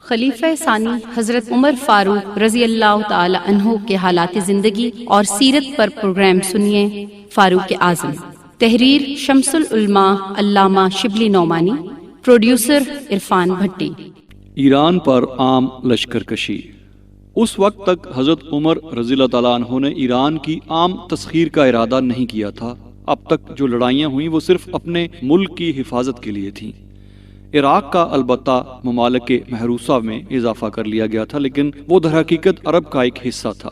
خلیفہ ثانی حضرت عمر فاروق رضی اللہ تعالی عنہ کے حالات زندگی اور سیرت پر پروگرام سنیے۔ فاروق اعظم، تحریر شمس العلماء علامہ شبلی نعمانی، پروڈیوسر عرفان بھٹی۔ ایران پر عام لشکر کشی۔ اس وقت تک حضرت عمر رضی اللہ تعالیٰ عنہ نے ایران کی عام تسخیر کا ارادہ نہیں کیا تھا۔ اب تک جو لڑائیاں ہوئیں وہ صرف اپنے ملک کی حفاظت کے لیے تھیں۔ عراق کا البتہ ممالک محروسہ میں اضافہ کر لیا گیا تھا، لیکن وہ در حقیقت عرب کا ایک حصہ تھا،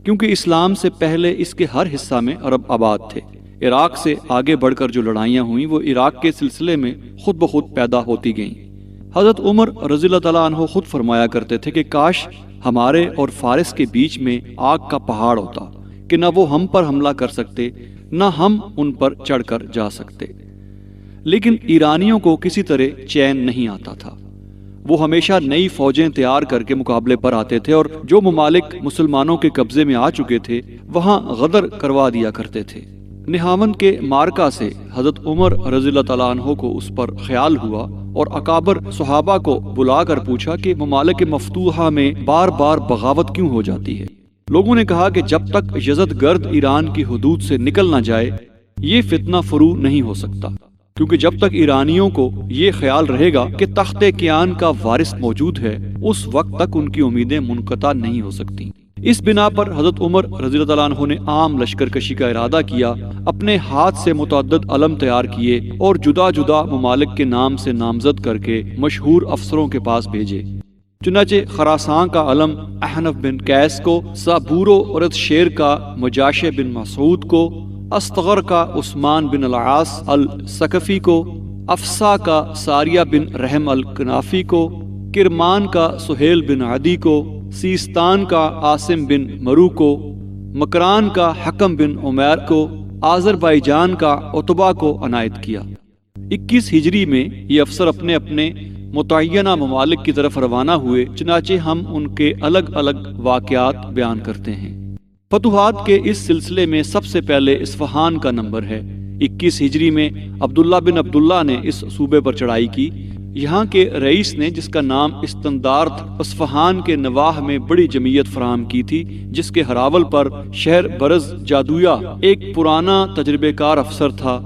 کیونکہ اسلام سے پہلے اس کے ہر حصہ میں عرب آباد تھے۔ عراق سے آگے بڑھ کر جو لڑائیاں ہوئیں وہ عراق کے سلسلے میں خود بخود پیدا ہوتی گئیں۔ حضرت عمر رضی اللہ تعالیٰ عنہ خود فرمایا کرتے تھے کہ کاش ہمارے اور فارس کے بیچ میں آگ کا پہاڑ ہوتا کہ نہ وہ ہم پر حملہ کر سکتے نہ ہم ان پر چڑھ کر جا سکتے۔ لیکن ایرانیوں کو کسی طرح چین نہیں آتا تھا۔ وہ ہمیشہ نئی فوجیں تیار کر کے مقابلے پر آتے تھے، اور جو ممالک مسلمانوں کے قبضے میں آ چکے تھے وہاں غدر کروا دیا کرتے تھے۔ نہاون کے مارکا سے حضرت عمر رضی اللہ تعالیٰ عنہ کو اس پر خیال ہوا اور اکابر صحابہ کو بلا کر پوچھا کہ ممالک مفتوحہ میں بار بار بغاوت کیوں ہو جاتی ہے؟ لوگوں نے کہا کہ جب تک یزد گرد ایران کی حدود سے نکل نہ جائے یہ فتنہ فرو نہیں ہو سکتا، کیونکہ جب تک ایرانیوں کو یہ خیال رہے گا کہ تخت کیان کا وارث موجود ہے اس وقت تک ان کی امیدیں منقطع نہیں ہو سکتی۔ اس بنا پر حضرت عمر رضی اللہ تعالیٰ عنہ نے عام لشکر کشی کا ارادہ کیا، اپنے ہاتھ سے متعدد علم تیار کیے اور جدا جدا ممالک کے نام سے نامزد کر کے مشہور افسروں کے پاس بھیجے۔ چنانچہ خراسان کا علم احنف بن قیس کو، سابورو اور شیر کا مجاشع بن مسعود کو، استغر کا عثمان بن العاص الثقفی کو، افسا کا ساریہ بن رحم الکنافی کو، کرمان کا سہیل بن عدی کو، سیستان کا عاصم بن مرو کو، مکران کا حکم بن عمیر کو، آذربائیجان کا عتبہ کو عنایت کیا۔ 21 ہجری میں یہ افسر اپنے اپنے متعینہ ممالک کی طرف روانہ ہوئے، چنانچہ ہم ان کے الگ الگ واقعات بیان کرتے ہیں۔ فتوحات کے اس سلسلے میں سب سے پہلے اصفہان کا نمبر ہے۔ 21 ہجری میں عبداللہ بن عبداللہ نے اس صوبے پر چڑھائی کی۔ یہاں کے رئیس نے، جس کا نام استندارت، اصفہان کے نواح میں بڑی جمعیت فراہم کی تھی، جس کے ہراول پر شہر برز جادویہ ایک پرانا تجربے کار افسر تھا۔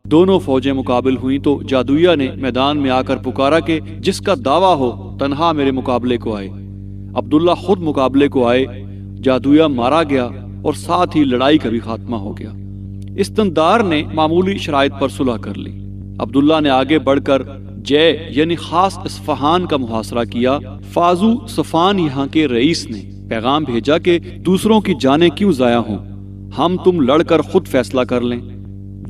دونوں فوجیں مقابل ہوئیں تو جادویہ نے میدان میں آ کر پکارا کہ جس کا دعویٰ ہو تنہا میرے مقابلے کو آئے۔ عبداللہ خود مقابلے کو آئے، جادویہ مارا گیا اور ساتھ ہی لڑائی کا بھی خاتمہ ہو گیا۔ استندار نے معمولی شرائط پر صلح کر لی۔ عبداللہ نے آگے بڑھ کر جے یعنی خاص اصفہان کا محاصرہ کیا۔ فازو صفان یہاں کے رئیس نے پیغام بھیجا کہ دوسروں کی جانیں کیوں ضائع ہوں، ہم تم لڑ کر خود فیصلہ کر لیں۔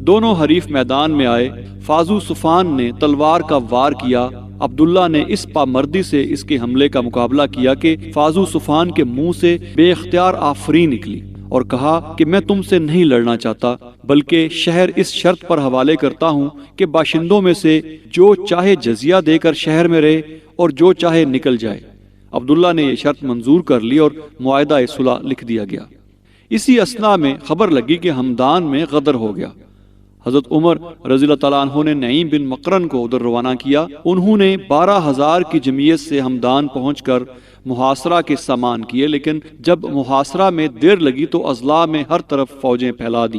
دونوں حریف میدان میں آئے۔ فازو صفان نے تلوار کا وار کیا۔ عبداللہ نے اس پامردی سے اس کے حملے کا مقابلہ کیا کہ فازو صفان کے منہ سے بے اختیار آفرین نکلی اور کہا کہ میں تم سے نہیں لڑنا چاہتا، بلکہ شہر اس شرط پر حوالے کرتا ہوں کہ باشندوں میں سے جو چاہے جزیہ دے کر شہر میں رہے اور جو چاہے نکل جائے۔ عبداللہ نے یہ شرط منظور کر لی اور معاہدہ صلح لکھ دیا گیا۔ اسی اثنا میں خبر لگی کہ ہمدان میں غدر ہو گیا۔ حضرت عمر رضی اللہ تعالیٰ عنہ نے نعیم بن مقرن کو ادھر روانہ کیا۔ انہوں نے 12,000 کی جمعیت سے ہمدان پہنچ کر محاصرہ کے سامان کیے، لیکن جب محاصرہ میں دیر لگی تو اضلاع میں ہر طرف فوجیں پھیلا دی،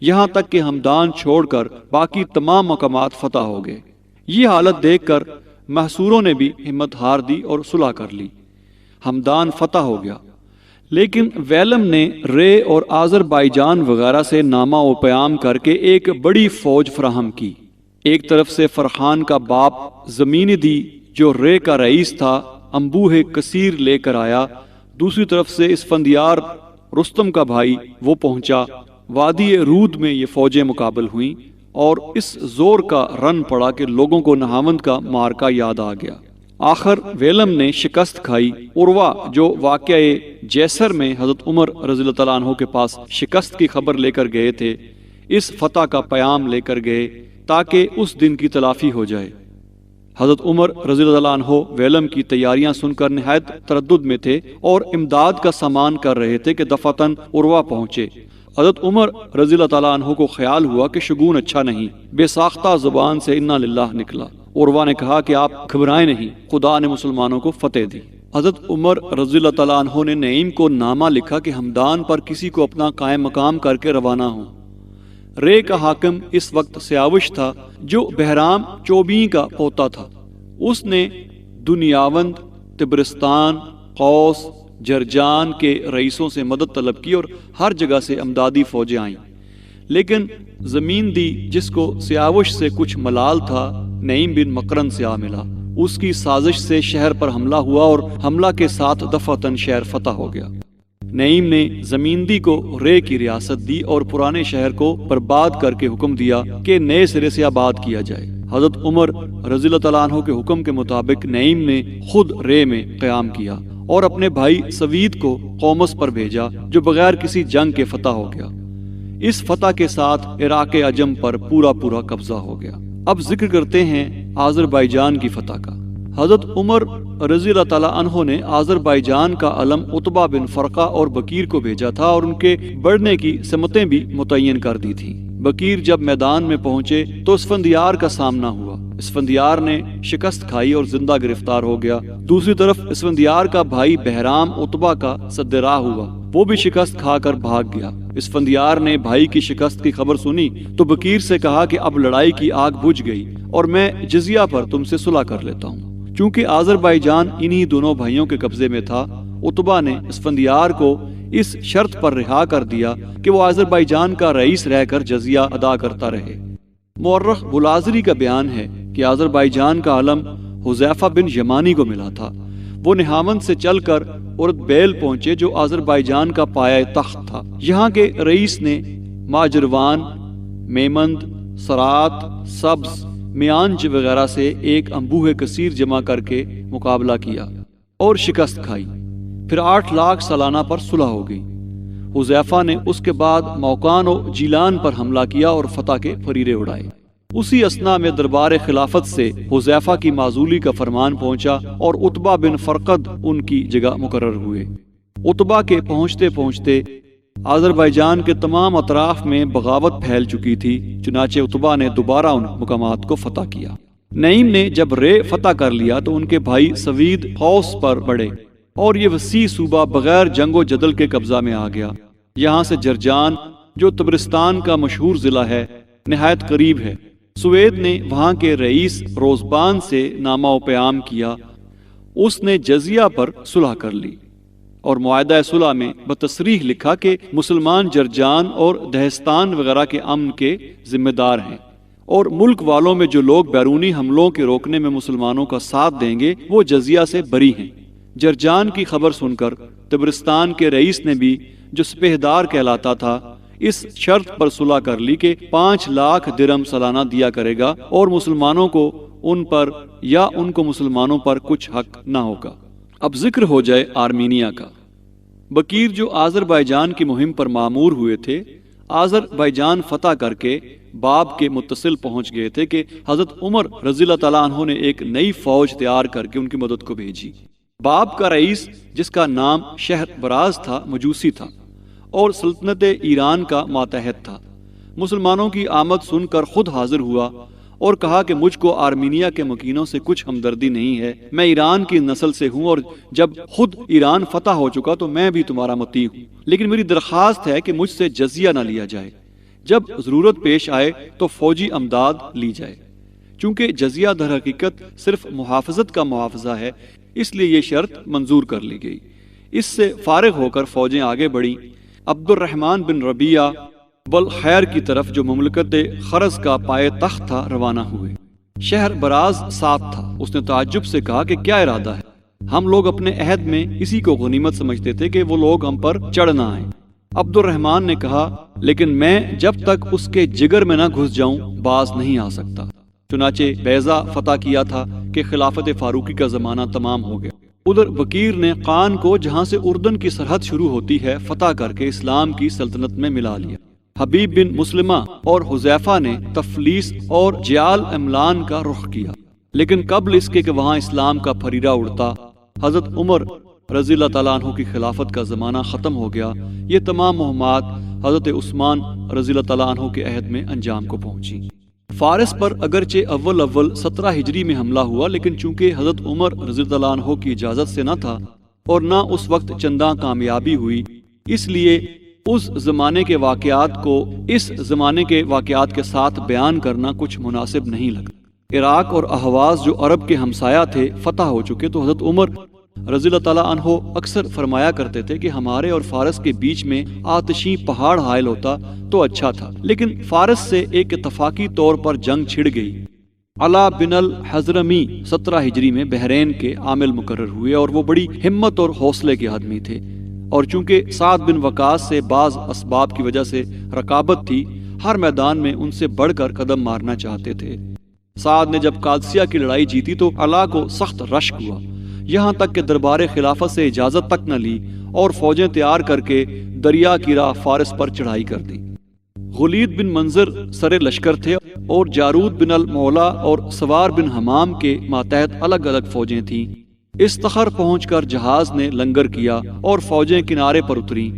یہاں تک کہ ہمدان چھوڑ کر باقی تمام مقامات فتح ہو گئے۔ یہ حالت دیکھ کر محصوروں نے بھی ہمت ہار دی اور صلح کر لی۔ ہمدان فتح ہو گیا، لیکن ویلم نے رے اور آذربائیجان وغیرہ سے نامہ و پیام کر کے ایک بڑی فوج فراہم کی۔ ایک طرف سے فرخان کا باپ زمیندی جو رے کا رئیس تھا انبوہ کثیر لے کر آیا، دوسری طرف سے اسفندیار رستم کا بھائی وہ پہنچا۔ وادی رود میں یہ فوجیں مقابل ہوئیں اور اس زور کا رن پڑا کہ لوگوں کو نہاوند کا مارکا یاد آ گیا۔ آخر ویلم نے شکست کھائی۔ عروہ جو واقعہ جیسر میں حضرت عمر رضی اللہ تعالیٰ عنہ کے پاس شکست کی خبر لے کر گئے تھے، اس فتح کا پیام لے کر گئے تاکہ اس دن کی تلافی ہو جائے۔ حضرت عمر رضی اللہ عنہ ویلم کی تیاریاں سن کر نہایت تردد میں تھے اور امداد کا سامان کر رہے تھے کہ دفعتاً عروہ پہنچے حضرت عمر رضی اللہ تعالیٰ عنہ کو خیال ہوا کہ شگون اچھا نہیں، بے ساختہ زبان سے انا للہ نکلا۔ عروہ نے کہا کہ آپ گھبرائیں نہیں، خدا نے مسلمانوں کو فتح دی۔ حضرت عمر رضی اللہ تعالیٰ عنہ نے نعیم کو نامہ لکھا کہ ہمدان پر کسی کو اپنا قائم مقام کر کے روانہ ہوں۔ رے کا حاکم اس وقت سیاوش تھا جو بہرام چوبیں کا پوتا تھا۔ اس نے دنیاوند، تبرستان، قوس، جرجان کے رئیسوں سے مدد طلب کی اور ہر جگہ سے امدادی فوجیں آئیں، لیکن زمین دی جس کو سیاوش سے کچھ ملال تھا نعیم بن مقرن سے آ ملا۔ اس کی سازش سے شہر پر حملہ ہوا اور حملہ کے ساتھ دفعتاً شہر فتح ہو گیا۔ نعیم نے زمیندی کو رے کی ریاست دی اور پرانے شہر کو برباد کر کے حکم دیا کہ نئے سرے سے آباد کیا جائے۔ حضرت عمر رضی اللہ تعالیٰ عنہ کے حکم کے مطابق نعیم نے خود رے میں قیام کیا اور اپنے بھائی سوید کو قومس پر بھیجا جو بغیر کسی جنگ کے فتح ہو گیا۔ اس فتح کے ساتھ عراق عجم پر پورا قبضہ ہو گیا۔ اب ذکر کرتے ہیں آذربائیجان کی فتح کا۔ حضرت عمر رضی اللہ تعالیٰ عنہ نے آذربائیجان کا علم عتبہ بن فرقہ اور بکیر کو بھیجا تھا اور ان کے بڑھنے کی سمتیں بھی متعین کر دی تھیں۔ بکیر جب میدان میں پہنچے تو اسفندیار کا سامنا ہوا۔ اسفندیار نے شکست کھائی اور زندہ گرفتار ہو گیا۔ دوسری طرف اسفندیار کا بھائی بہرام عتبہ کا سدراہ ہوا، وہ بھی شکست کھا کر بھاگ گیا۔ اسفندیار نے بھائی کی شکست کی خبر سنی تو بکیر سے کہا کہ اب لڑائی کی آگ بجھ گئی اور میں جزیہ پر تم سے صلح کر لیتا ہوں۔ چونکہ آذربائیجان انہی دونوں بھائیوں کے قبضے میں تھا، عتبہ نے اسفندیار کو اس شرط پر رہا کر دیا کہ وہ آذربائیجان کا رئیس رہ کر جزیہ ادا کرتا رہے۔ مورخ بلازری کا بیان ہے کہ آذربائیجان کا علم حذیفہ بن یمانی کو ملا تھا۔ وہ نہاوند سے چل کر اردبیل پہنچے جو آذربائیجان کا پایہ تخت تھا۔ یہاں کے رئیس نے ماجروان، میمند، سرات، سبز، میانج وغیرہ سے ایک انبوہ کثیر جمع کر کے مقابلہ کیا اور شکست کھائی۔ پھر 8 لاکھ سالانہ پر صلح ہو گئی۔ حذیفہ نے اس کے بعد موقان و جیلان پر حملہ کیا اور فتح کے فریرے اڑائے۔ اسی اثنا میں دربار خلافت سے حذیفہ کی معزولی کا فرمان پہنچا اور عتبہ بن فرقد ان کی جگہ مقرر ہوئے۔ عتبہ کے پہنچتے پہنچتے آذربائیجان کے تمام اطراف میں بغاوت پھیل چکی تھی، چنانچہ عتبہ نے دوبارہ ان مقامات کو فتح کیا۔ نعیم نے جب رے فتح کر لیا تو ان کے بھائی سوید قوس پر بڑھے اور یہ وسیع صوبہ بغیر جنگ و جدل کے قبضہ میں آ گیا۔ یہاں سے جرجان جو تبرستان کا مشہور ضلع ہے نہایت قریب ہے۔ سوید نے وہاں کے رئیس روزبان سے نامہ و پیام کیا۔ اس نے جزیہ پر صلح کر لی اور معاہدہ صلح میں بتصریح لکھا کہ مسلمان جرجان اور دہستان وغیرہ کے امن کے ذمہ دار ہیں اور ملک والوں میں جو لوگ بیرونی حملوں کے روکنے میں مسلمانوں کا ساتھ دیں گے وہ جزیہ سے بری ہیں۔ جرجان کی خبر سن کر تبرستان کے رئیس نے بھی جو سپہدار کہلاتا تھا اس شرط پر صلح کر لی کہ 5 لاکھ درہم سالانہ دیا کرے گا اور مسلمانوں کو ان پر یا ان کو مسلمانوں پر کچھ حق نہ ہوگا۔ اب ذکر ہو جائے آرمینیا کا۔ بکیر جو آذربائیجان کی مہم پر مامور ہوئے تھے، آذربائیجان فتح کر کے باب کے متصل پہنچ گئے تھے کہ حضرت عمر رضی اللہ تعالیٰ عنہ نے ایک نئی فوج تیار کر کے ان کی مدد کو بھیجی۔ باب کا رئیس جس کا نام شہر براز تھا مجوسی تھا اور سلطنت ایران کا ماتحت تھا۔ مسلمانوں کی آمد سن کر خود حاضر ہوا اور کہا کہ مجھ کو آرمینیا کے مکینوں سے کچھ ہمدردی نہیں ہے، میں ایران کی نسل سے ہوں اور جب خود ایران فتح ہو چکا تو میں بھی تمہارا مطیع ہوں، لیکن میری درخواست ہے کہ مجھ سے جزیہ نہ لیا جائے، جب ضرورت پیش آئے تو فوجی امداد لی جائے۔ چونکہ جزیہ در حقیقت صرف محافظت کا محافظہ ہے اس لیے یہ شرط منظور کر لی گئی۔ اس سے فارغ ہو کر فوجیں آگے بڑھیں۔ عبد الرحمن بن ربیعہ بالخیر کی طرف جو مملکت خرز کا پائے تخت تھا روانہ ہوئے۔ شہر براز ساتھ تھا۔ اس نے تعجب سے کہا کہ کیا ارادہ ہے؟ ہم لوگ اپنے عہد میں اسی کو غنیمت سمجھتے تھے کہ وہ لوگ ہم پر چڑھ نہ آئیں۔ عبد الرحمن نے کہا لیکن میں جب تک اس کے جگر میں نہ گھس جاؤں باز نہیں آ سکتا۔ چنانچہ بیضا فتح کیا تھا کہ خلافت فاروقی کا زمانہ تمام ہو گیا۔ ادھر بکیر نے قان کو جہاں سے اردن کی سرحد شروع ہوتی ہے فتح کر کے اسلام کی سلطنت میں ملا لیا۔ حبیب بن مسلمہ اور حذیفہ نے تفلیس اور جیال املان کا رخ کیا، لیکن قبل اس کے کہ وہاں اسلام کا پھریرہ اڑتا حضرت عمر رضی اللہ تعالیٰ عنہ کی خلافت کا زمانہ ختم ہو گیا، یہ تمام مہمات حضرت عثمان رضی اللہ تعالیٰ عنہ کے عہد میں انجام کو پہنچی۔ فارس پر اگرچہ اول 17 ہجری میں حملہ ہوا، لیکن چونکہ حضرت عمر رضی اللہ تعالیٰ عنہ کی اجازت سے نہ تھا اور نہ اس وقت چنداں کامیابی ہوئی، اس لیے اس زمانے کے واقعات کو اس زمانے کے واقعات کے ساتھ بیان کرنا کچھ مناسب نہیں لگتا۔ عراق اور احواز جو عرب کے ہمسایہ تھے فتح ہو چکے، تو حضرت عمر رضی اللہ تعالیٰ عنہ اکثر فرمایا کرتے تھے کہ ہمارے اور فارس کے بیچ میں آتشی پہاڑ حائل ہوتا تو اچھا تھا، لیکن فارس سے ایک اتفاقی طور پر جنگ چھڑ گئی۔ علا بن الحضرمی 17 ہجری میں بحرین کے عامل مقرر ہوئے اور وہ بڑی ہمت اور حوصلے کے آدمی تھے، اور چونکہ سعد بن وقاص سے بعض اسباب کی وجہ سے رقابت تھی، ہر میدان میں ان سے بڑھ کر قدم مارنا چاہتے تھے۔ سعد نے جب قادسیہ کی لڑائی جیتی تو علا کو سخت رشک ہوا، یہاں تک کہ دربار خلافت سے اجازت تک نہ لی اور فوجیں تیار کر کے دریا کی راہ فارس پر چڑھائی کر دی۔ غلید بن منظر سر لشکر تھے اور جارود بن المولا اور سوار بن حمام کے ماتحت الگ الگ فوجیں تھیں۔ استخر پہنچ کر جہاز نے لنگر کیا اور فوجیں کنارے پر اتریں۔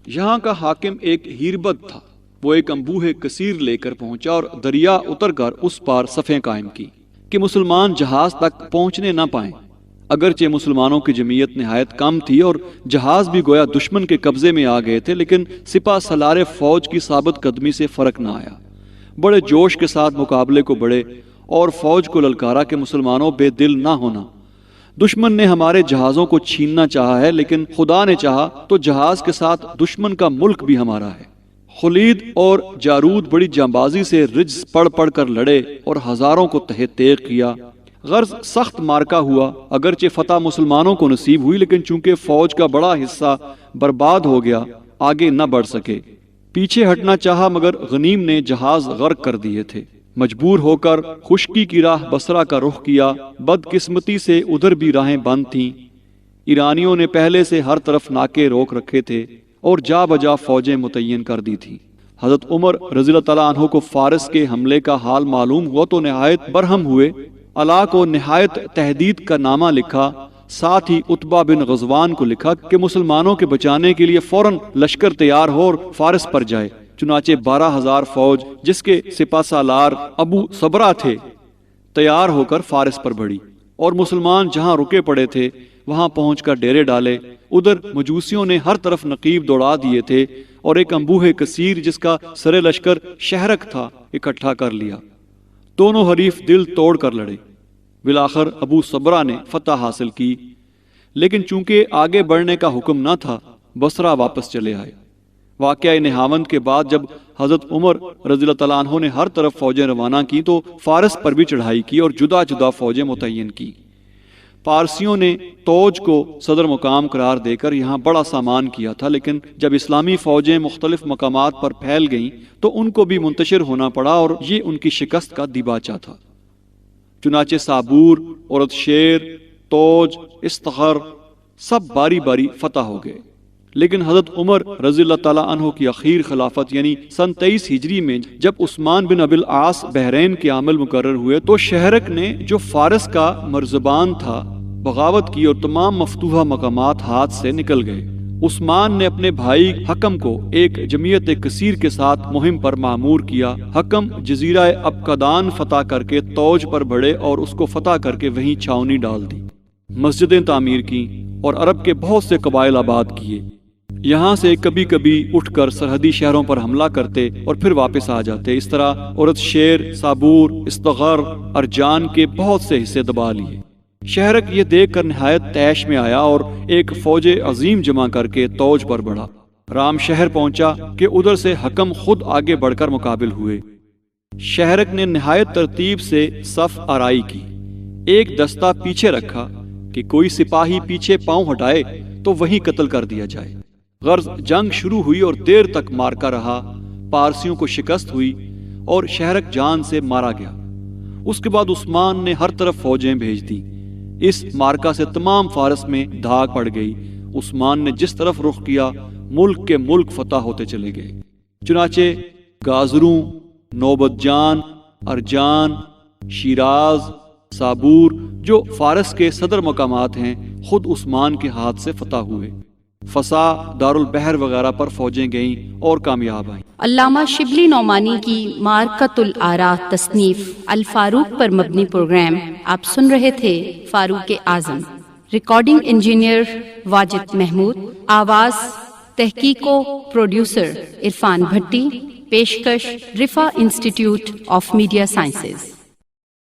یہاں کا حاکم ایک ہیربد تھا، وہ ایک انبوہ کثیر لے کر پہنچا اور دریا اتر کر اس پار صفیں قائم کی کہ مسلمان جہاز تک پہنچنے نہ پائیں۔ اگرچہ مسلمانوں کی جمعیت نہایت کم تھی اور جہاز بھی گویا دشمن کے قبضے میں آ گئے تھے، لیکن سپہ سالار فوج کی ثابت قدمی سے فرق نہ آیا۔ بڑے جوش کے ساتھ مقابلے کو بڑھے اور فوج کو للکارا کہ مسلمانوں بے دل نہ ہونا، دشمن نے ہمارے جہازوں کو چھیننا چاہا ہے، لیکن خدا نے چاہا تو جہاز کے ساتھ دشمن کا ملک بھی ہمارا ہے۔ خلید اور جارود بڑی جانبازی سے رجز پڑھ کر لڑے اور ہزاروں کو تہہ تیغ کیا۔ غرض سخت مارکا ہوا، اگرچہ فتح مسلمانوں کو نصیب ہوئی، لیکن چونکہ فوج کا بڑا حصہ برباد ہو گیا آگے نہ بڑھ سکے۔ پیچھے ہٹنا چاہا مگر غنیم نے جہاز غرق کر دیے تھے۔ مجبور ہو کر خشکی کی راہ بصرہ کا رخ کیا، بدقسمتی سے ادھر بھی راہیں بند تھیں۔ ایرانیوں نے پہلے سے ہر طرف ناکے روک رکھے تھے اور جا بجا فوجیں متعین کر دی تھیں۔ حضرت عمر رضی اللہ تعالیٰ عنہ کو فارس کے حملے کا حال معلوم ہوا تو نہایت برہم ہوئے، علا کو نہایت تہدید کا نامہ لکھا، ساتھ ہی عتبہ بن غزوان کو لکھا کہ مسلمانوں کے بچانے کے لیے فوراً لشکر تیار ہو اور فارس پر جائے۔ چنانچہ 12,000 فوج جس کے سپہ سالار ابو صبرہ تھے تیار ہو کر فارس پر بڑھی، اور مسلمان جہاں رکے پڑے تھے وہاں پہنچ کر ڈیرے ڈالے۔ ادھر مجوسیوں نے ہر طرف نقیب دوڑا دیے تھے اور ایک انبوہ کثیر جس کا سر لشکر شہرک تھا اکٹھا کر لیا۔ دونوں حریف دل توڑ کر لڑے، بالآخر ابو صبرہ نے فتح حاصل کی، لیکن چونکہ آگے بڑھنے کا حکم نہ تھا بصرہ واپس چلے آئے۔ واقعہ نہاوند کے بعد جب حضرت عمر رضی اللہ تعالیٰ عنہ نے ہر طرف فوجیں روانہ کی تو فارس پر بھی چڑھائی کی اور جدا جدا فوجیں متعین کی۔ پارسیوں نے توج کو صدر مقام قرار دے کر یہاں بڑا سامان کیا تھا، لیکن جب اسلامی فوجیں مختلف مقامات پر پھیل گئیں تو ان کو بھی منتشر ہونا پڑا اور یہ ان کی شکست کا دیباچہ تھا۔ چنانچہ صابور، عورت شیر، توج، استخر سب باری باری فتح ہو گئے، لیکن حضرت عمر رضی اللہ تعالیٰ عنہ کی اخیر خلافت یعنی سن 23 ہجری میں جب عثمان بن ابی العاص بحرین کے عامل مقرر ہوئے تو شہرک نے جو فارس کا مرزبان تھا بغاوت کی اور تمام مفتوحہ مقامات ہاتھ سے نکل گئے۔ عثمان نے اپنے بھائی حکم کو ایک جمعیت کثیر کے ساتھ مہم پر معمور کیا۔ حکم جزیرہ ابقدان فتح کر کے توج پر بڑھے اور اس کو فتح کر کے وہیں چھاؤنی ڈال دی، مسجدیں تعمیر کی اور عرب کے بہت سے قبائل آباد کیے۔ یہاں سے کبھی کبھی اٹھ کر سرحدی شہروں پر حملہ کرتے اور پھر واپس آ جاتے۔ اس طرح عورت شیر، صابور، استغر، ارجان کے بہت سے حصے دبا لیے۔ شہرک یہ دیکھ کر نہایت تیش میں آیا اور ایک فوج عظیم جمع کر کے توج پر بڑھا۔ رام شہر پہنچا کہ ادھر سے حکم خود آگے بڑھ کر مقابل ہوئے۔ شہرک نے نہایت ترتیب سے صف آرائی کی، ایک دستہ پیچھے رکھا کہ کوئی سپاہی پیچھے پاؤں ہٹائے تو وہیں قتل کر دیا جائے۔ غرض جنگ شروع ہوئی اور دیر تک مارکا رہا، پارسیوں کو شکست ہوئی اور شہرک جان سے مارا گیا۔ اس کے بعد عثمان نے ہر طرف فوجیں بھیج دی۔ اس مارکا سے تمام فارس میں دھاگ پڑ گئی۔ عثمان نے جس طرف رخ کیا ملک کے ملک فتح ہوتے چلے گئے۔ چنانچہ گازروں، نوبت جان، ارجان، شیراز، صابور جو فارس کے صدر مقامات ہیں خود عثمان کے ہاتھ سے فتح ہوئے۔ فسا، دارالبحر وغیرہ پر فوجیں گئیں اور کامیاب آئیں۔ علامہ شبلی نعمانی کی معرکۃ الآراء تصنیف الفاروق پر مبنی پروگرام آپ سن رہے تھے فاروق اعظم۔ ریکارڈنگ انجینئر واجد محمود، آواز، تحقیق و پروڈیوسر عرفان بھٹی، پیشکش رفا انسٹیٹیوٹ آف میڈیا سائنسز۔